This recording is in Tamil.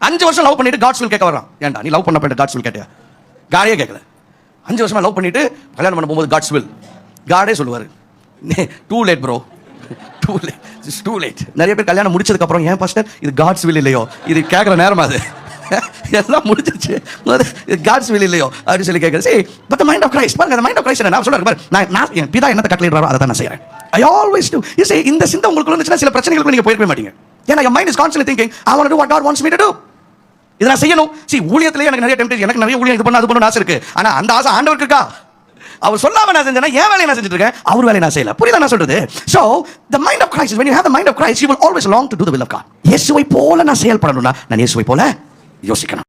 5 வருஷம் லவ் பண்ணிட்டு காட்ஸ் வில் கேட்க வரான். ஏன்டா நீ லவ் பண்ண போயிட்டு காட்ஸ் வில் கேட்டியா? காடே கேட்கல. 5 வருஷமா லவ் பண்ணிட்டு கல்யாணம் பண்ண போகும்போது காட்ஸ் வில் காடே சொல்லுவார், too late bro, too late. நிறைய பேர் கல்யாணம் முடிச்சதுக்கு அப்புறம் ஏன் பாஸ்டர் இது காட்ஸ் வில் இல்லையோ, இது கேட்குற நேரமா அது எல்லாம் முடிஞ்சிருச்சு, காட்ஸ் வில் இல்லையோ அப்படின்னு சொல்லி கேட்குறது. சரி, பட் மைண்ட் ஆஃப் கிரைஸ்ட் பாருங்க, மைண்ட் ஆஃப் கிரைஸ்ட் நான் சொல்றேன் பாரு, நான் என் பிதா என்னத்தை கட்டளையிடுறாரோ அதை தான் நான் செய்கிறேன். I always to. இந்த சிந்தை உங்களுக்கு இருந்துச்சுன்னா சில பிரச்சனைகளுக்கு நீங்க போயிருக்க மாட்டீங்க. ஏன்னா your mind is constantly thinking I want to do what God wants me to do. இத நான் செய்யணும். See, ஊழியத்திலே எனக்கு நிறைய டெம்ப்டேஷன், எனக்கு நிறைய ஊழியம் இது பண்ண அது பண்ண ஆசை இருக்கு. ஆனா அந்த ஆசை ஆண்டவருக்கு இருக்கா? அவர் சொல்லாம நான் செஞ்சேனா என் வேலையை நான் செஞ்சுட்டு இருக்கேன், அவர் வேலையை நான் செய்யல. புரியுதா நான் சொல்றது? So the mind of Christ is, when you have the mind of Christ, you will always long to do the will of God. இயேசுவை போல நான் செயல்படணும்னா நான் இயேசுவை போல யோசிக்கணும்.